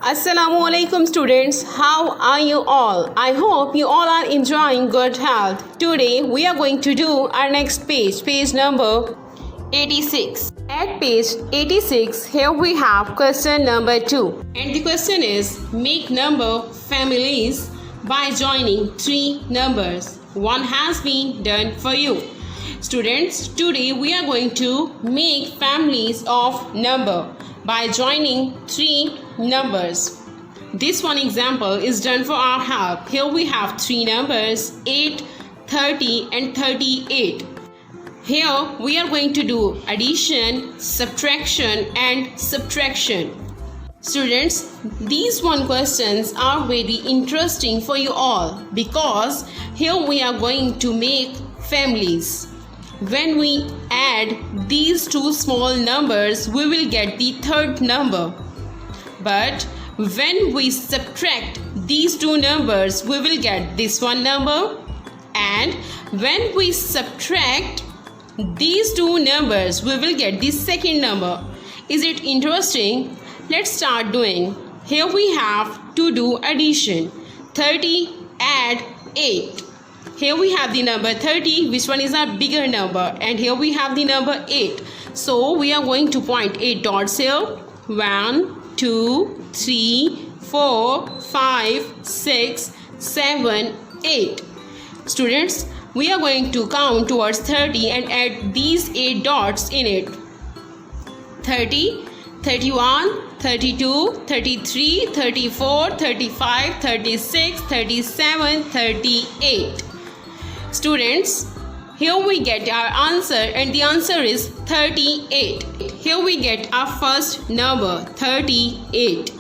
Assalamu alaikum students, how are you all? I hope you all are enjoying good health. Today we are going to do our next page number 86. At page 86, here we have question number 2. And the question is, make number families by joining three numbers. One has been done for you. Students, today we are going to make families of number by joining three numbers. This one example is done for our help. Here we have three numbers, 8, 30 and 38. Here we are going to do addition, subtraction and subtraction. Students, these one questions are very interesting for you all because here we are going to make families. When we add these two small numbers, we will get the third number. But when we subtract these two numbers, we will get this one number. And when we subtract these two numbers, we will get the second number. Is it interesting? Let's start doing. Here we have to do addition. 30 add 8. Here we have the number 30, which one is our bigger number, and here we have the number 8. So we are going to point 8 dots here. 1, 2, 3, 4, 5, 6, 7, 8. Students, we are going to count towards 30 and add these 8 dots in it. 30, 31, 32, 33, 34, 35, 36, 37, 38. Students, here we get our answer and the answer is 38. Here we get our first number 38.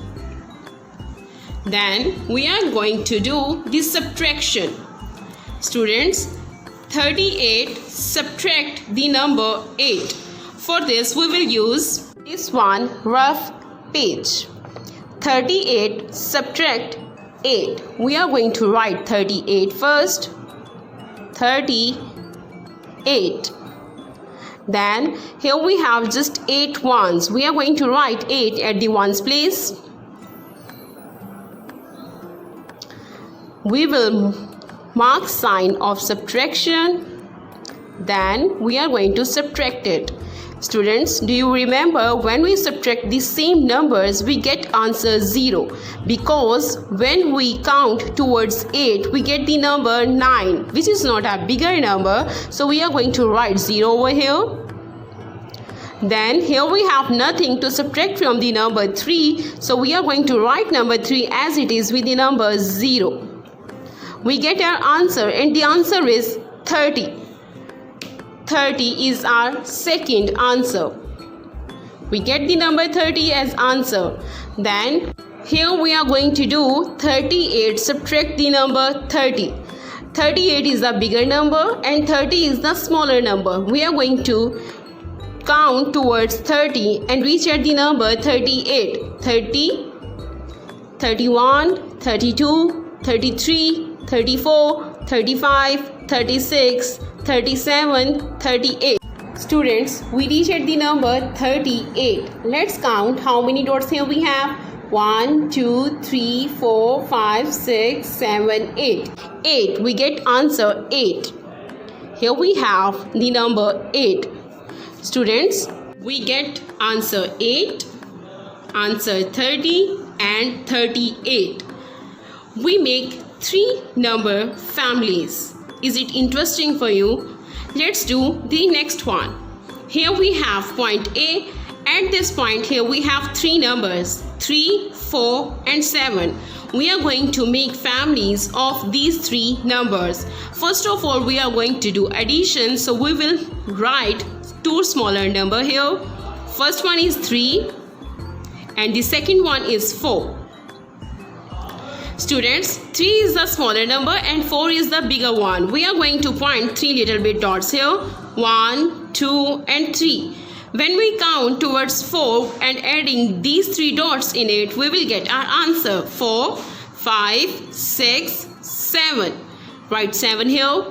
Then we are going to do the subtraction. Students, 38 subtract the number 8. For this we will use this one rough page. 38 subtract 8. We are going to write 38 first. 38. Then here we have just 8 ones. We are going to write 8 at the ones place. We will mark sign of subtraction. Then we are going to subtract it. Students, do you remember when we subtract the same numbers, we get answer 0 because when we count towards 8, we get the number 9, which is not a bigger number. So we are going to write 0 over here. Then here we have nothing to subtract from the number 3. So we are going to write number 3 as it is with the number 0. We get our answer and the answer is 30. 30 is our second answer. We get the number 30 as answer. Then here we are going to do 38 subtract the number 30. 38 is the bigger number and 30 is the smaller number. We are going to count towards 30 and reach at the number 38. 30, 31, 32, 33, 34, 35, 36, 37, 38. Students, we reach at the number 38. Let's count how many dots here we have. 1, 2, 3, 4, 5, 6, 7, 8. 8. We get answer 8. Here we have the number 8. Students, we get answer 8, answer 30 and 38. We make three number families. Is it interesting for you? Let's do the next one. Here we have point A. At this point here we have three numbers 3, 4 and 7. We are going to make families of these three numbers. First of all, we are going to do addition. So we will write two smaller number here. First one is 3 and the second one is 4. Students, 3 is the smaller number and 4 is the bigger one. We are going to point 3 little bit dots here. 1, 2 and 3. When we count towards 4 and adding these 3 dots in it, we will get our answer 4, 5, 6, 7. Write 7 here.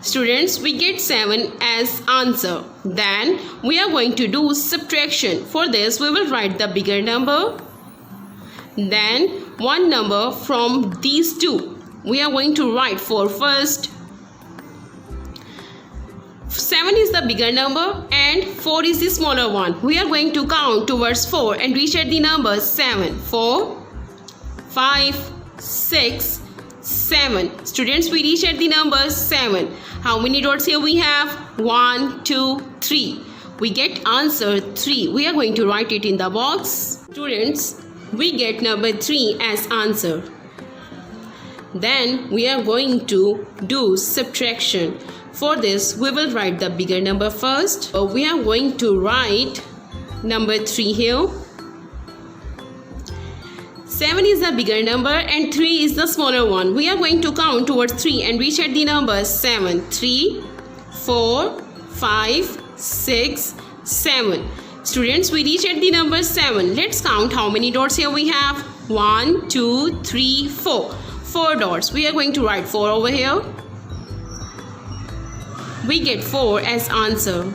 Students, we get 7 as answer. Then we are going to do subtraction. For this, we will write the bigger number. Then one number from these two. We are going to write 4 first. 7 is the bigger number and 4 is the smaller one. We are going to count towards 4 and reach at the number 7. 4, 5, 6, 7. Students, we reach at the number 7. How many dots here we have? 1, 2, 3. We get answer 3. We are going to write it in the box. Students, we get number 3 as answer. Then we are going to do subtraction. For this, we will write the bigger number first. We are going to write number 3 here. 7 is the bigger number and 3 is the smaller one. We are going to count towards 3 and reach at the number 7. 3, 4, 5, 6, 7. Students, we reach at the number 7. Let's count how many dots here we have. 1, 2, 3, 4. 4 dots. We are going to write 4 over here. We get 4 as answer.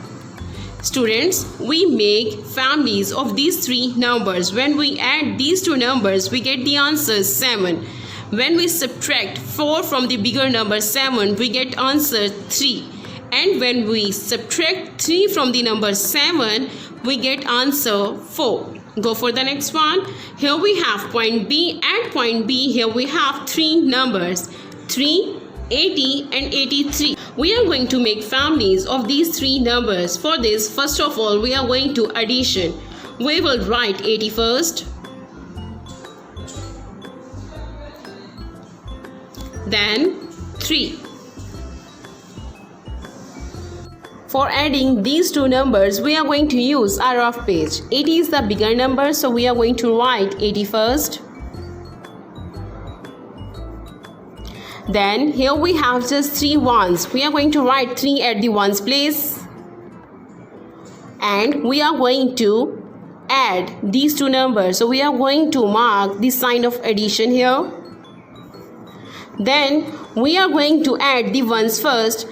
Students, we make families of these 3 numbers. When we add these 2 numbers, we get the answer 7. When we subtract 4 from the bigger number 7, we get answer 3. And when we subtract 3 from the number 7, we get answer 4. Go for the next one. Here we have point B. At point B, here we have 3 numbers. 3, 80 and 83. We are going to make families of these 3 numbers. For this, first of all, we are going to addition. We will write 80 first. Then 3. For adding these 2 numbers, we are going to use our rough page. 80 is the bigger number, so we are going to write 80 first. Then here we have just 3 ones. We are going to write 3 at the ones place. And we are going to add these 2 numbers. So we are going to mark the sign of addition here. Then we are going to add the ones first.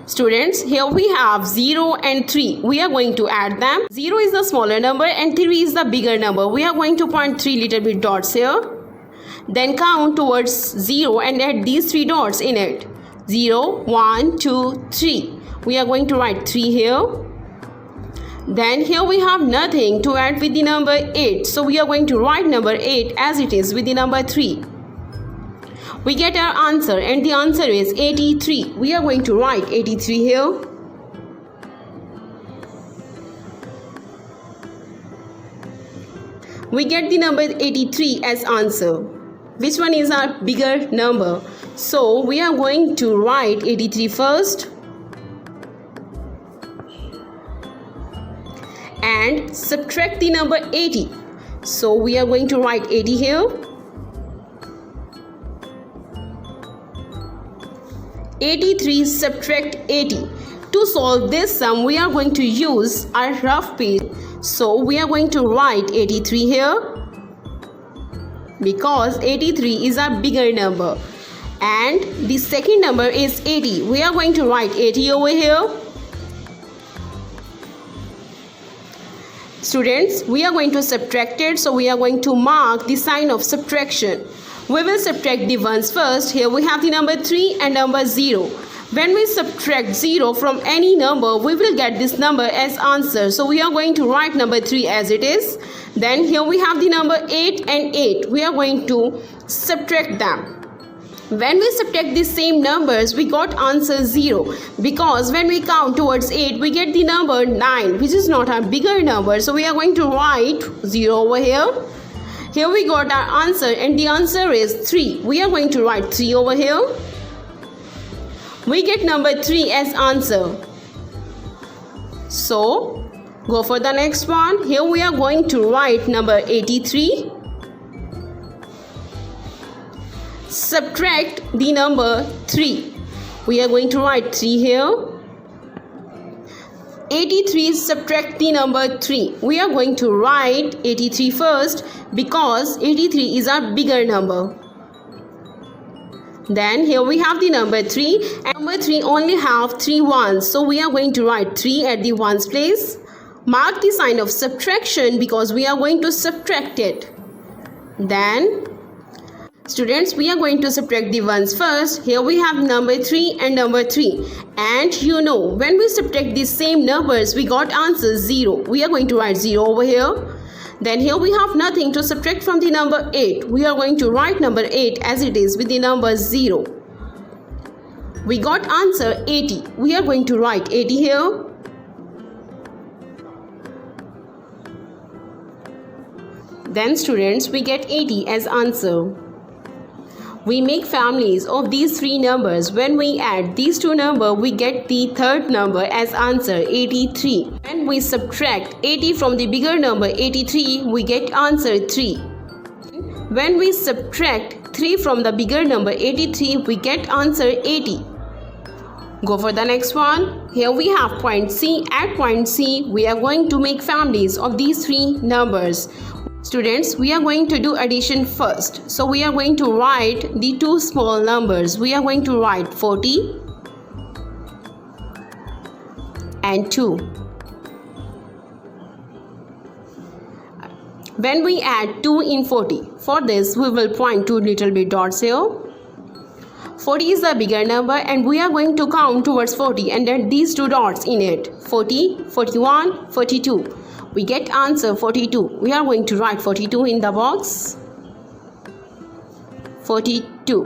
Students, here we have 0 and 3. We are going to add them. 0 is the smaller number and 3 is the bigger number. We are going to point 3 little bit dots here. Then count towards 0 and add these 3 dots in it. 0, 1, 2, 3. We are going to write 3 here. Then here we have nothing to add with the number 8. So we are going to write number 8 as it is with the number 3. We get our answer and the answer is 83. We are going to write 83 here. We get the number 83 as answer. Which one is our bigger number? So we are going to write 83 first. And subtract the number 80. So we are going to write 80 here. 83 subtract 80. To solve this sum, we are going to use our rough page. So we are going to write 83 here. Because 83 is our bigger number. And the second number is 80. We are going to write 80 over here. Students, we are going to subtract it. So we are going to mark the sign of subtraction. We will subtract the ones first. Here we have the number 3 and number 0. When we subtract 0 from any number, we will get this number as answer. So we are going to write number 3 as it is. Then here we have the number 8 and 8. We are going to subtract them. When we subtract the same numbers, we got answer 0. Because when we count towards 8, we get the number 9, which is not our bigger number. So we are going to write 0 over here. Here we got our answer and the answer is 3. We are going to write 3 over here. We get number 3 as answer. So go for the next one. Here we are going to write number 83. Subtract the number 3. We are going to write 3 here. 83 subtract the number 3. We are going to write 83 first because 83 is our bigger number. Then here we have the number 3, and number 3 only have 3 ones, so we are going to write 3 at the ones place. Mark the sign of subtraction because we are going to subtract it. Then students, we are going to subtract the ones first. Here we have number 3 and number 3, and you know, when we subtract the same numbers we got answer 0. We are going to write 0 over here. Then here we have nothing to subtract from the number 8. We are going to write number 8 as it is with the number 0. We got answer 80. We are going to write 80 here. Then students, we get 80 as answer. We make families of these 3 numbers. When we add these 2 numbers, we get the third number as answer 83. When we subtract 80 from the bigger number 83, we get answer 3. When we subtract 3 from the bigger number 83, we get answer 80. Go for the next one. Here we have point C. At point C, we are going to make families of these 3 numbers. Students, we are going to do addition first. So we are going to write the 2 small numbers. We are going to write 40 and 2. When we add 2 in 40, for this we will point 2 little bit dots here. 40 is the bigger number and we are going to count towards 40 and then these 2 dots in it. 40, 41, 42. We get answer 42. We are going to write 42 in the box. 42.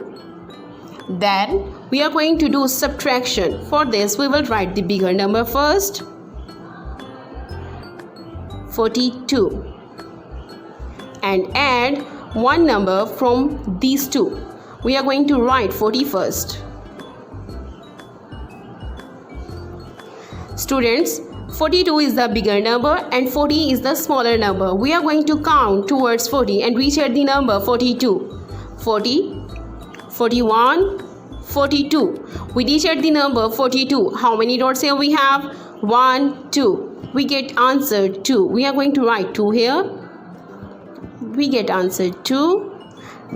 Then we are going to do subtraction. For this we will write the bigger number first. 42. And add 1 number from these 2. We are going to write 40 first. Students, 42 is the bigger number and 40 is the smaller number. We are going to count towards 40 and reach at the number 42. 40, 41, 42. We reach at the number 42. How many dots here we have? 1, 2. We get answer 2. We are going to write 2 here. We get answer 2.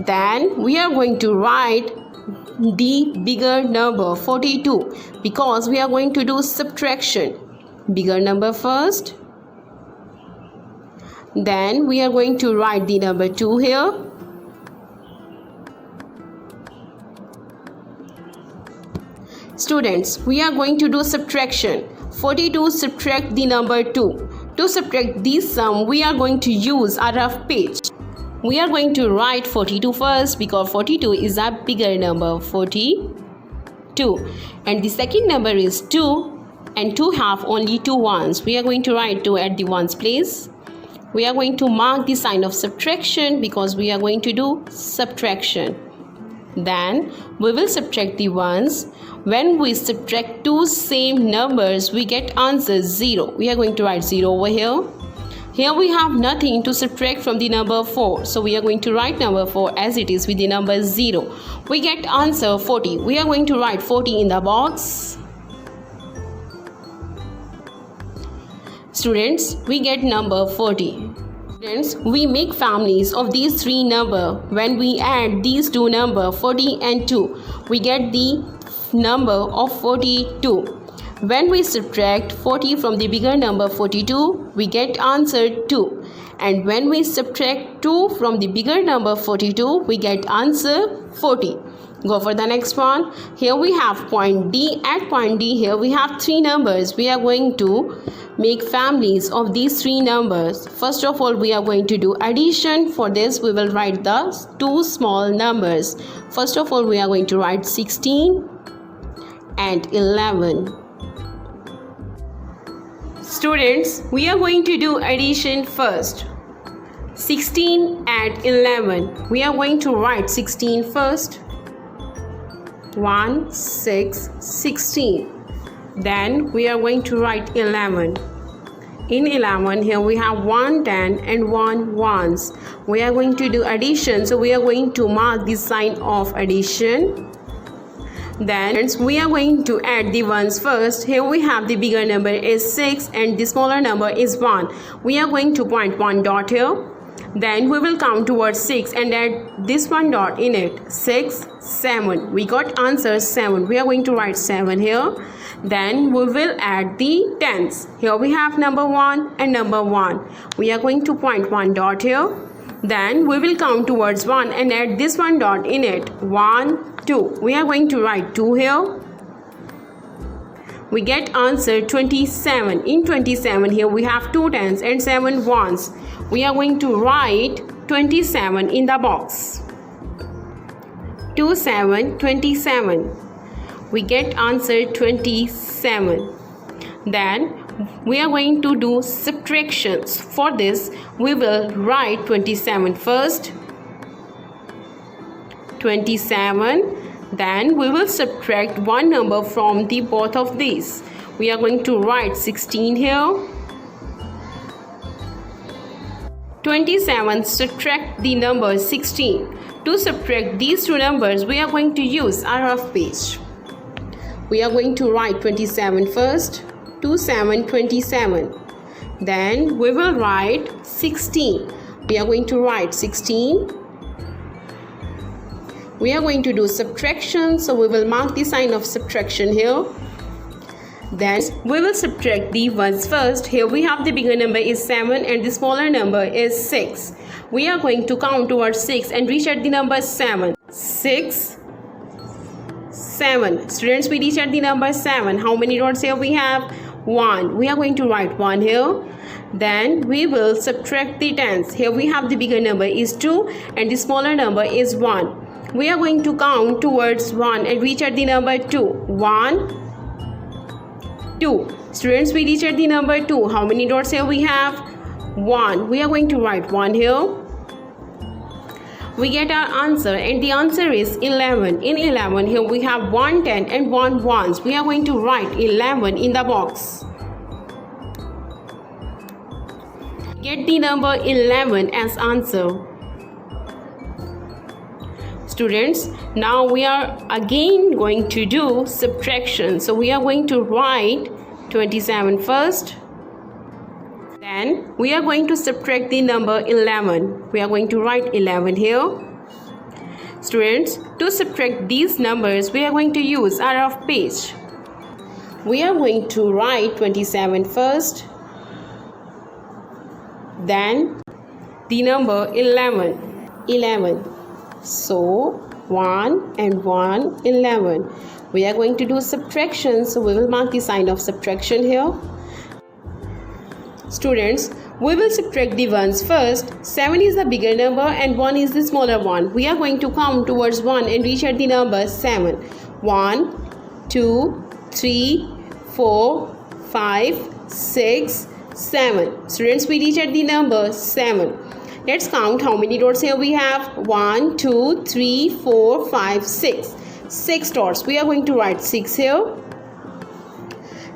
Then we are going to write the bigger number 42 because we are going to do subtraction. Bigger number first. Then we are going to write the number 2 here. Students, we are going to do subtraction. 42 subtract the number 2. To subtract this sum, we are going to use a rough page. We are going to write 42 first because 42 is a bigger number. 42. And the second number is 2. And 2 have only 2 ones. We are going to write 2 at the ones place. We are going to mark the sign of subtraction because we are going to do subtraction. Then we will subtract the ones. When we subtract 2 same numbers, we get answer 0. We are going to write 0 over here. Here we have nothing to subtract from the number 4. So we are going to write number 4 as it is with the number 0. We get answer 40. We are going to write 40 in the box. Students, we get number 40. Students, we make families of these 3 numbers. When we add these 2 numbers, 40 and 2, we get the number of 42. When we subtract 40 from the bigger number 42, we get answer 2. And when we subtract 2 from the bigger number 42, we get answer 40. Go for the next one. Here we have point D. At point D, here we have 3 numbers. We are going to make families of these 3 numbers. First of all, we are going to do addition. For this, we will write the 2 small numbers. First of all, we are going to write 16 and 11. Students, we are going to do addition first. 16 and 11. We are going to write 16 first. 1, 6, 16. Then we are going to write 11. In 11, here we have 1 10 and 1 ones. We are going to do addition, so we are going to mark the sign of addition. Then we are going to add the ones first. Here we have the bigger number is 6 and the smaller number is 1. We are going to point 1 dot here. Then we will count towards 6 and add this one dot in it. 6, 7. We got answer 7. We are going to write 7 here. Then we will add the tens. Here we have number 1 and number 1. We are going to point one dot here. Then we will count towards 1 and add this one dot in it. 1, 2. We are going to write 2 here. We get answer 27. In 27 here we have 2 tens and 7 ones. We are going to write 27 in the box. 2, 7, 27. We get answer 27. Then we are going to do subtractions. For this we will write 27 first. 27. Then we will subtract one number from the both of these. We are going to write 16 here. 27 subtract the number 16. To subtract these two numbers, we are going to use our rough page. We are going to write 27 first. 2, 7, 27. Then we will write 16. We are going to write 16. We are going to do subtraction, so we will mark the sign of subtraction here. Then we will subtract the ones first. Here we have the bigger number is 7 and the smaller number is 6. We are going to count towards 6 and reach at the number 7. 6, 7. Students, we reach at the number 7. How many dots here we have? 1. We are going to write 1 here. Then we will subtract the tens. Here we have the bigger number is 2 and the smaller number is 1. We are going to count towards 1 and reach at the number 2. 1, 2. Students, we reach at the number 2. How many dots here we have? 1. We are going to write 1 here. We get our answer and the answer is 11. In 11 here we have 1 10 and 1 ones. We are going to write 11 in the box. Get the number 11 as answer. Students, now we are again going to do subtraction. So we are going to write 27 first. Then we are going to subtract the number 11. We are going to write 11 here. Students, to subtract these numbers, we are going to use our rough page. We are going to write 27 first. Then the number 11. 11. So 1 and 1, 11. We are going to do subtraction, so we will mark the sign of subtraction here. Students, we will subtract the ones first. 7 is the bigger number and 1 is the smaller one. We are going to count towards 1 and reach at the number 7. 1, 2, 3, 4, 5, 6, 7. Students, we reach at the number 7. Let's count how many dots here we have. 1, 2, 3, 4, 5, 6. 6 dots. We are going to write 6 here.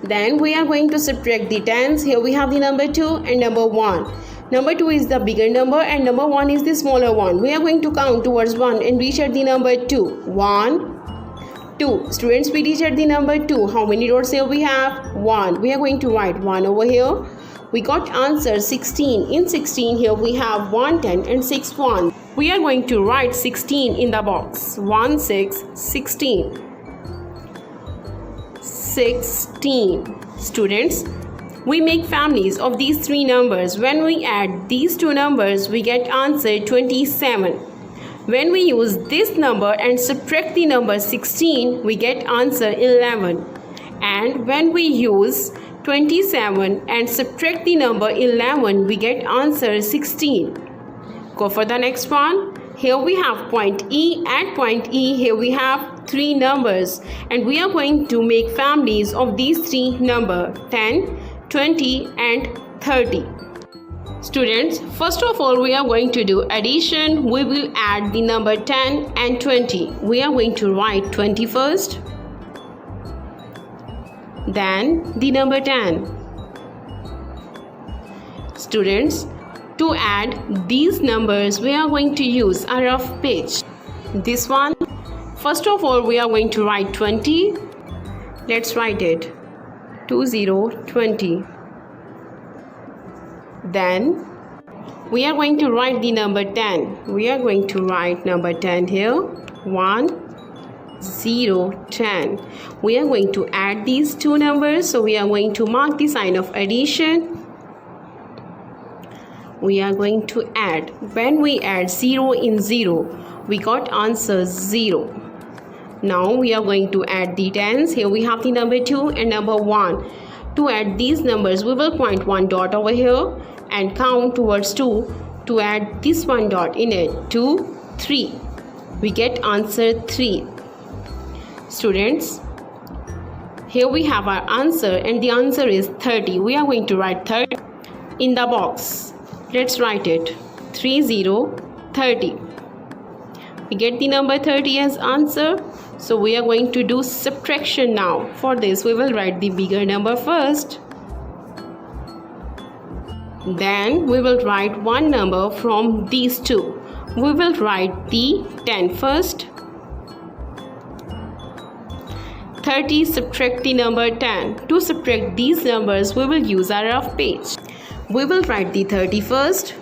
Then we are going to subtract the tens. Here we have the number 2 and number 1. Number 2 is the bigger number and number 1 is the smaller one. We are going to count towards 1 and reach at the number 2. 1, 2. Students, we reach at the number 2. How many dots here we have? 1. We are going to write 1 over here. We got answer 16. In 16 here we have 1 10 and 6 1. We are going to write 16 in the box. 1 6 16. 16. Students, we make families of these three numbers. When we add these two numbers, we get answer 27. When we use this number and subtract the number 16, we get answer 11. And when we use 27 and subtract the number 11, we get answer 16. Go for the next one. Here we have point E. At point E, here we have three numbers and we are going to make families of these three numbers 10, 20 and 30. Students, first of all we are going to do addition. We will add the number 10 and 20. We are going to write 20 first. Then the number 10. Students, to add these numbers, we are going to use a rough page. This one, first of all, we are going to write 20. Let's write it. 20, 20. Then We are going to write the number 10. We are going to write number 10 here. 1, 0, 10. We are going to add these two numbers. So we are going to mark the sign of addition. We are going to add. When we add 0 in 0, we got answer 0. Now we are going to add the tens. Here we have the number 2 and number 1. To add these numbers, we will point one dot over here and count towards 2 to add this one dot in it. 2, 3. We get answer 3. Students, here we have our answer and the answer is 30. We are going to write 30 in the box. Let's write it. 30, 30. We get the number 30 as answer. So we are going to do subtraction now. For this, we will write the bigger number first. Then we will write one number from these two. We will write the 10 first. 30 subtract the number 10. To subtract these numbers, we will use our rough page. We will write the 30 first.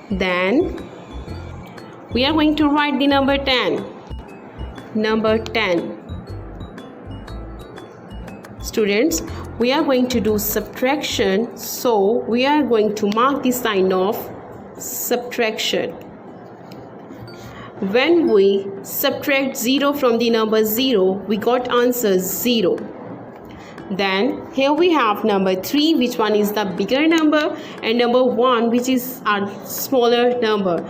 Then we are going to write the number 10. Number 10. Students, we are going to do subtraction, so we are going to mark the sign of subtraction. When we subtract 0 from the number 0, we got answer 0. Then here we have number 3, which one is the bigger number, and number 1, which is our smaller number.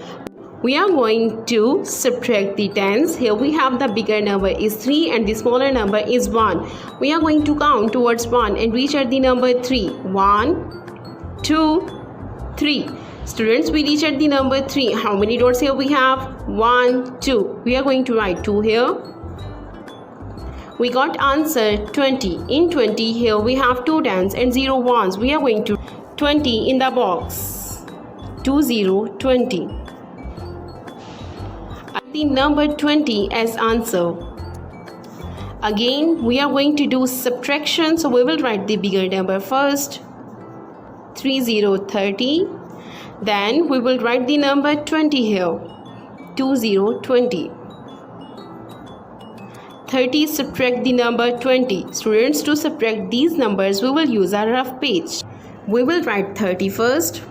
We are going to subtract the tens. Here we have the bigger number is 3 and the smaller number is 1. We are going to count towards 1 and reach at the number 3. 1, 2, 3. Students, we reach at the number 3. How many dots here we have? 1, 2. We are going to write 2 here. We got answer 20. In 20, here we have 2 tens and 0 ones. We are going to 20 in the box. 20, 20. The number 20 as answer. Again, we are going to do subtraction, so we will write the bigger number first. 30, 30. Then we will write the number 20 here. 20, 20. 30 subtract the number 20. Students, to subtract these numbers, we will use our rough page. We will write 30 first.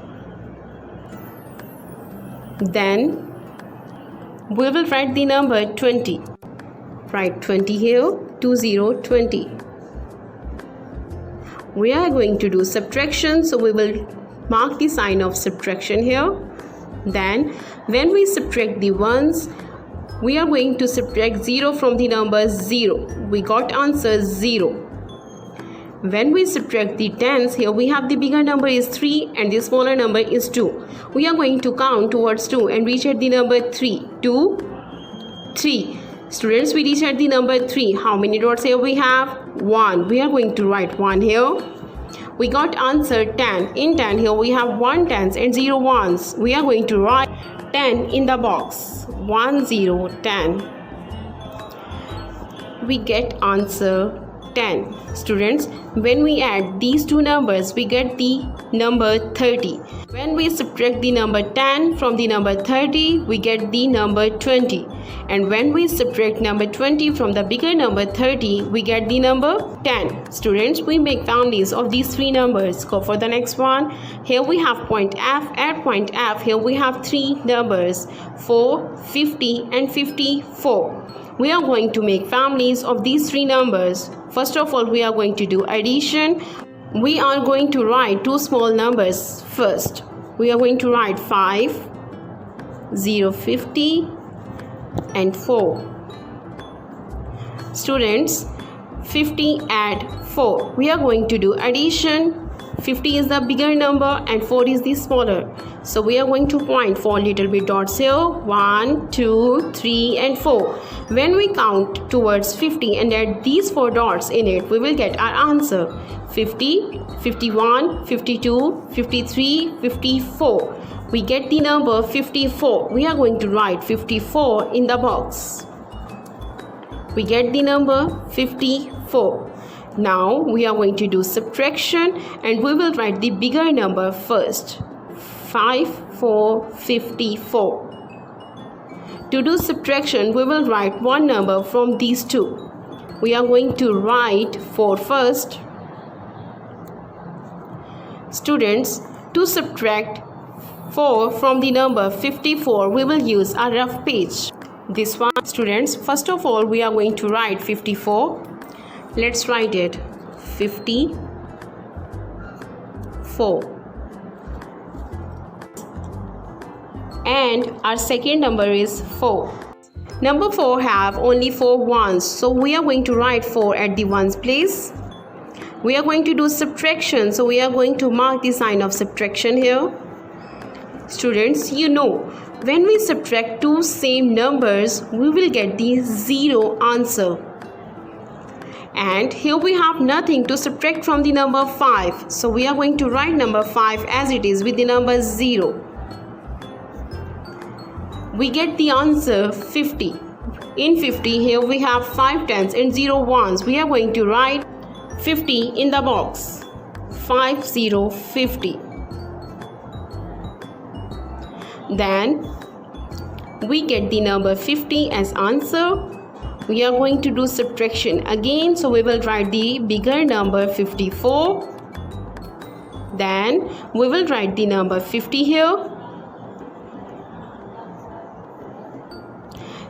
Then we will write the number 20. Write 20 here. 20, 20. We are going to do subtraction, so we will mark the sign of subtraction here. Then when we subtract the ones, we are going to subtract 0 from the number 0. We got answer 0. When we subtract the tens, here we have the bigger number is 3 and the smaller number is 2. We are going to count towards 2 and reach at the number 3. 2, 3. Students, we reach at the number 3. How many dots here we have? 1. We are going to write 1 here. We got answer 10. In 10, here we have 1 tens and 0 ones. We are going to write 10 in the box. 1, 0, 10. We get answer 10. Students, when we add these two numbers, we get the number 30. When we subtract the number 10 from the number 30, we get the number 20. And when we subtract number 20 from the bigger number 30, we get the number 10. Students, we make families of these three numbers. Go for the next one. Here we have point F. At point F, here we have three numbers, 4, 50 and 54. We are going to make families of these three numbers. First of all, we are going to do addition. We are going to write two small numbers first. We are going to write 5, 0, 50 and 4. Students, 50 add 4. We are going to do addition. 50 is the bigger number and 4 is the smaller. So we are going to point 4 little bit dots here. 1, 2, 3 and 4. When we count towards 50 and add these 4 dots in it, we will get our answer. 50, 51, 52, 53, 54. We get the number 54. We are going to write 54 in the box. We get the number 54. Now we are going to do subtraction and we will write the bigger number first. 5, 4, 54. To do subtraction, we will write one number from these two. We are going to write 4 first. Students, to subtract 4 from the number 54, we will use a rough page. This one, students, first of all, we are going to write 54. Let's write it. 54. And our second number is 4. Number 4 have only 4 ones, so we are going to write 4 at the ones place. We are going to do subtraction, so we are going to mark the sign of subtraction here. Students, you know, when we subtract two same numbers, we will get the 0 answer. And here we have nothing to subtract from the number 5, so we are going to write number 5 as it is with the number 0. We get the answer 50. In 50, here we have 5 tens and 0 ones. We are going to write 50 in the box. 50. Then we get the number 50 as answer. We are going to do subtraction again, so we will write the bigger number 54. Then we will write the number 50 here.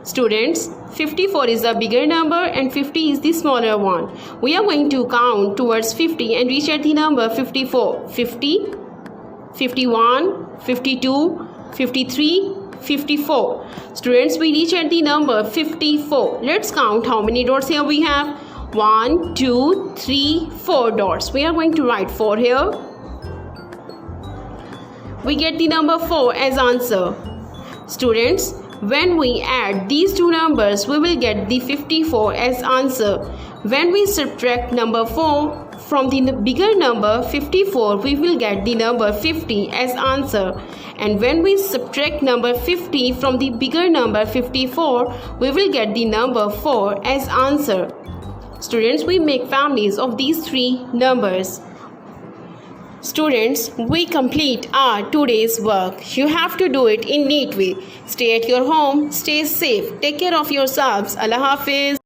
Students, 54 is the bigger number and 50 is the smaller one. We are going to count towards 50 and reach at the number 54. 50, 51, 52, 53, 54. Students, we reach at the number 54. Let's count how many dots here we have. 1, 2, 3, 4 dots. We are going to write 4 here. We get the number 4 as answer. Students, when we add these two numbers, we will get the 54 as answer. When we subtract number 4 from the bigger number 54, we will get the number 50 as answer. And when we subtract number 50 from the bigger number 54, we will get the number 4 as answer. Students, we make families of these three numbers. Students, we complete our today's work. You have to do it in neat way. Stay at your home, stay safe, take care of yourselves. Allah Hafiz.